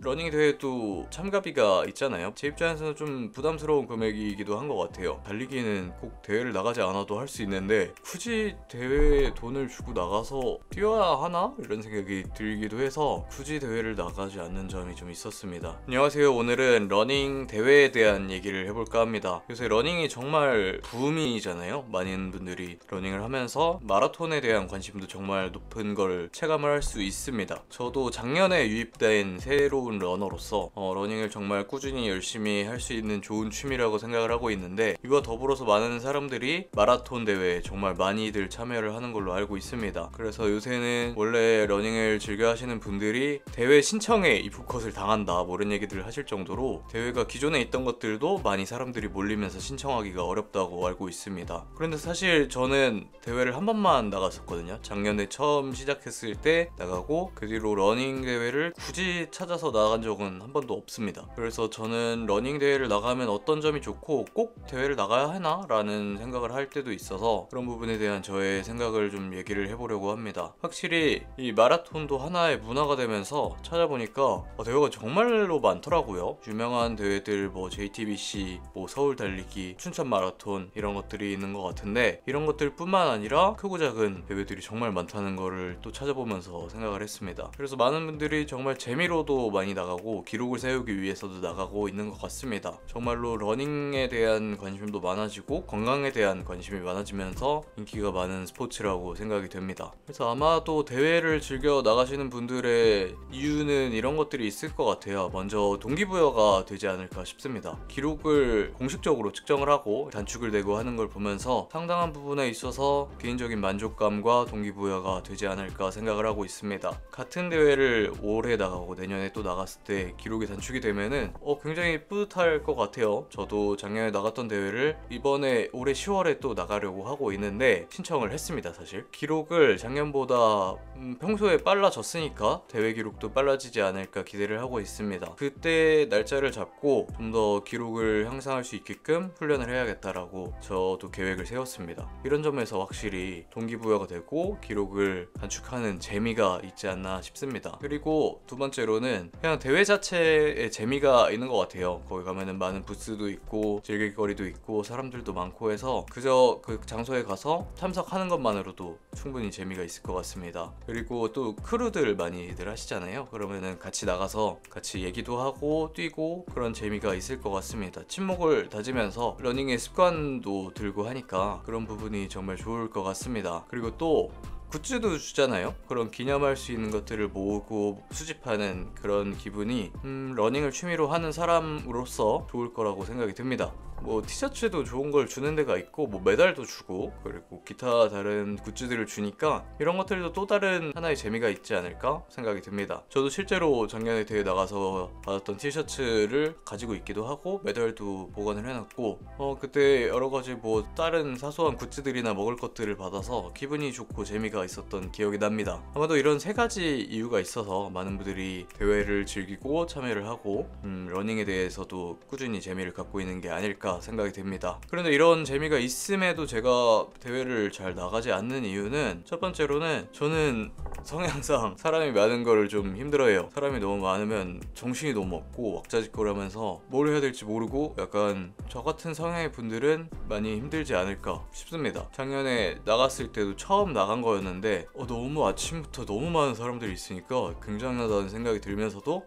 러닝 대회도 참가비가 있잖아요. 제 입장에서는 좀 부담스러운 금액이기도 한 것 같아요. 달리기는 꼭 대회를 나가지 않아도 할 수 있는데 굳이 대회에 돈을 주고 나가서 뛰어야 하나? 이런 생각이 들기도 해서 굳이 대회를 나가지 않는 점이 좀 있었습니다. 안녕하세요. 오늘은 러닝 대회에 대한 얘기를 해볼까 합니다. 요새 러닝이 정말 붐이잖아요. 많은 분들이 러닝을 하면서 마라톤에 대한 관심도 정말 높은 걸 체감을 할 수 있습니다. 저도 작년에 유입된 새로운 러너로서 러닝을 정말 꾸준히 열심히 할 수 있는 좋은 취미라고 생각을 하고 있는데, 이와 더불어서 많은 사람들이 마라톤 대회에 정말 많이들 참여를 하는 걸로 알고 있습니다. 그래서 요새는 원래 러닝을 즐겨 하시는 분들이 대회 신청에 입후컷을 당한다 뭐 이런 얘기들을 하실 정도로 대회가 기존에 있던 것들도 많이 사람들이 몰리면서 신청하기가 어렵다고 알고 있습니다. 그런데 사실 저는 대회를 한 번만 나갔었거든요. 작년에 처음 시작했을 때 나가고 그 뒤로 러닝 대회를 굳이 찾아서 나간 적은 한 번도 없습니다. 그래서 저는 러닝 대회를 나가면 어떤 점이 좋고 꼭 대회를 나가야 하나? 라는 생각을 할 때도 있어서 그런 부분에 대한 저의 생각을 좀 얘기를 해보려고 합니다. 확실히 이 마라톤도 하나의 문화가 되면서 찾아보니까 대회가 정말로 많더라고요. 유명한 대회들 뭐 JTBC, 뭐 서울 달리기, 춘천 마라톤 이런 것들이 있는 것 같은데, 이런 것들 뿐만 아니라 크고 작은 대회들이 정말 많다는 거를 또 찾아보면서 생각을 했습니다. 그래서 많은 분들이 정말 재미로도 많이 나가고 기록을 세우기 위해서도 나가고 있는 것 같습니다. 정말로 러닝에 대한 관심도 많아지고 건강에 대한 관심이 많아지면서 인기가 많은 스포츠라고 생각이 됩니다. 그래서 아마도 대회를 즐겨 나가시는 분들의 이유는 이런 것들이 있을 것 같아요. 먼저 동기부여가 되지 않을까 싶습니다. 기록을 공식적으로 측정을 하고 단축을 내고 하는 걸 보면서 상당한 부분에 있어서 개인적인 만족감과 동기부여가 되지 않을까 생각을 하고 있습니다. 같은 대회를 올해 나가고 내년에 또 나갔을 때 기록이 단축이 되면은 굉장히 뿌듯할 것 같아요. 저도 작년에 나갔던 대회를 이번에 올해 10월에 또 나가려고 하고 있는데 신청을 했습니다. 사실 기록을 작년보다 평소에 빨라졌으니까 대회 기록도 빨라지지 않을까 기대를 하고 있습니다. 그때 날짜를 잡고 좀 더 기록을 향상할 수 있게끔 훈련을 해야겠다라고 저도 계획을 세웠습니다. 이런 점에서 확실히 동기부여가 되고 기록을 단축하는 재미가 있지 않나 싶습니다. 그리고 두 번째로는 그냥 대회 자체에 재미가 있는 것 같아요. 거기 가면은 많은 부스도 있고 즐길 거리도 있고 사람들도 많고 해서 그저 그 장소에 가서 참석하는 것만으로도 충분히 재미가 있을 것 같습니다. 그리고 또 크루들 많이들 하시잖아요. 그러면은 같이 나가서 같이 얘기도 하고 뛰고 그런 재미가 있을 것 같습니다. 친목을 다지면서 러닝의 습관도 들고 하니까 그런 부분이 정말 좋을 것 같습니다. 그리고 또 굿즈도 주잖아요. 그런 기념할 수 있는 것들을 모으고 수집하는 그런 기분이 러닝을 취미로 하는 사람으로서 좋을 거라고 생각이 듭니다. 뭐 티셔츠도 좋은 걸 주는 데가 있고 뭐 메달도 주고 그리고 기타 다른 굿즈들을 주니까 이런 것들도 또 다른 하나의 재미가 있지 않을까 생각이 듭니다. 저도 실제로 작년에 대회 나가서 받았던 티셔츠를 가지고 있기도 하고 메달도 보관을 해놨고 그때 여러가지 뭐 다른 사소한 굿즈들이나 먹을 것들을 받아서 기분이 좋고 재미가 있었던 기억이 납니다. 아마도 이런 세 가지 이유가 있어서 많은 분들이 대회를 즐기고 참여를 하고 러닝에 대해서도 꾸준히 재미를 갖고 있는 게 아닐까 생각이 됩니다. 그런데 이런 재미가 있음에도 제가 대회를 잘 나가지 않는 이유는, 첫 번째로는 저는 성향상 사람이 많은 거를 좀 힘들어해요. 사람이 너무 많으면 정신이 너무 없고 왁자지껄하면서 뭘 해야 될지 모르고 약간 저 같은 성향의 분들은 많이 힘들지 않을까 싶습니다. 작년에 나갔을 때도 처음 나간 거였는데 너무 아침부터 너무 많은 사람들이 있으니까 굉장하다는 생각이 들면서도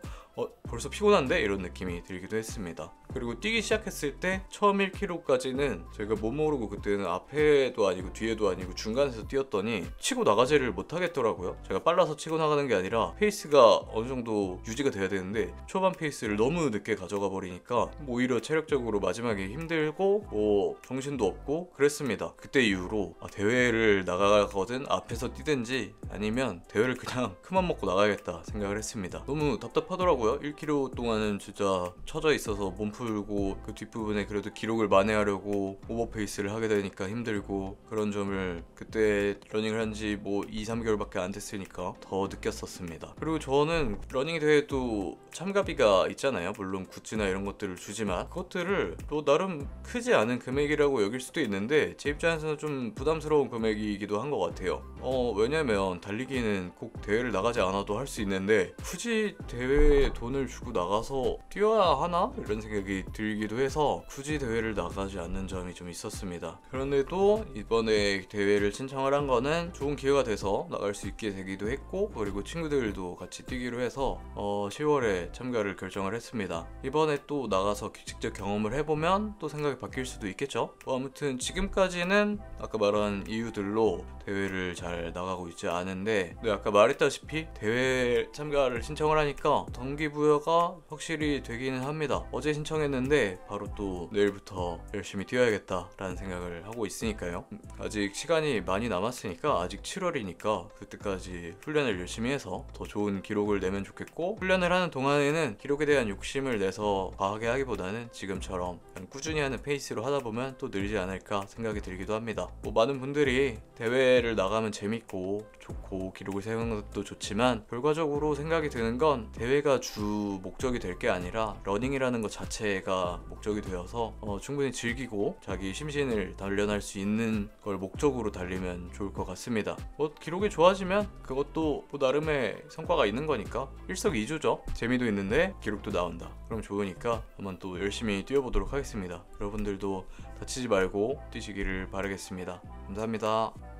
벌써 피곤한데? 이런 느낌이 들기도 했습니다. 그리고 뛰기 시작했을 때 처음 1km까지는 제가 못 모르고 그때는 앞에도 아니고 뒤에도 아니고 중간에서 뛰었더니 치고 나가지를 못하겠더라고요. 제가 빨라서 치고 나가는 게 아니라 페이스가 어느 정도 유지가 돼야 되는데 초반 페이스를 너무 늦게 가져가 버리니까 오히려 체력적으로 마지막에 힘들고 정신도 없고 그랬습니다. 그때 이후로 대회를 나가거든 앞에서 뛰든지 아니면 대회를 그냥 큰맘 먹고 나가야겠다 생각을 했습니다. 너무 답답하더라고요. 1km 동안은 진짜 처져 있어서 몸 풀고 그 뒷부분에 그래도 기록을 만회하려고 오버페이스를 하게 되니까 힘들고, 그런 점을 그때 러닝을 한 지 뭐 2-3개월밖에 안 됐으니까 더 느꼈었습니다. 그리고 저는 러닝 대회도 참가비가 있잖아요. 물론 굿즈나 이런 것들을 주지만 그것들을 또 나름 크지 않은 금액이라고 여길 수도 있는데 제 입장에서는 좀 부담스러운 금액이기도 한 것 같아요. 왜냐면 달리기는 꼭 대회를 나가지 않아도 할 수 있는데 굳이 대회에 돈을 주고 나가서 뛰어야 하나? 이런 생각이 들기도 해서 굳이 대회를 나가지 않는 점이 좀 있었습니다. 그런데도 이번에 대회를 신청을 한 거는 좋은 기회가 돼서 나갈 수 있게 되기도 했고, 그리고 친구들도 같이 뛰기로 해서 10월에 참가를 결정을 했습니다. 이번에 또 나가서 직접 경험을 해보면 또 생각이 바뀔 수도 있겠죠. 아무튼 지금까지는 아까 말한 이유들로 대회를 잘 나가고 있지 않은데, 아까 말했다시피 대회 참가를 신청을 하니까 동기부여가 확실히 되기는 합니다. 어제 신청했는데 바로 또 내일부터 열심히 뛰어야겠다 라는 생각을 하고 있으니까요. 아직 시간이 많이 남았으니까, 아직 7월이니까 그때까지 훈련을 열심히 해서 더 좋은 기록을 내면 좋겠고, 훈련을 하는 동안에는 기록에 대한 욕심을 내서 과하게 하기보다는 지금처럼 그냥 꾸준히 하는 페이스로 하다 보면 또 늘지 않을까 생각이 들기도 합니다. 많은 분들이 대회를 나가면 재밌고 좋고 기록을 세우는 것도 좋지만, 결과적으로 생각이 드는 건 대회가 주 목적이 될 게 아니라 러닝이라는 것 자체가 목적이 되어서 충분히 즐기고 자기 심신을 단련할 수 있는 걸 목적으로 달리면 좋을 것 같습니다. 기록이 좋아지면 그것도 나름의 성과가 있는 거니까 일석이조죠. 재미도 있는데 기록도 나온다. 그럼 좋으니까 한번 또 열심히 뛰어보도록 하겠습니다. 여러분들도 다치지 말고 뛰시기를 바라겠습니다. 감사합니다.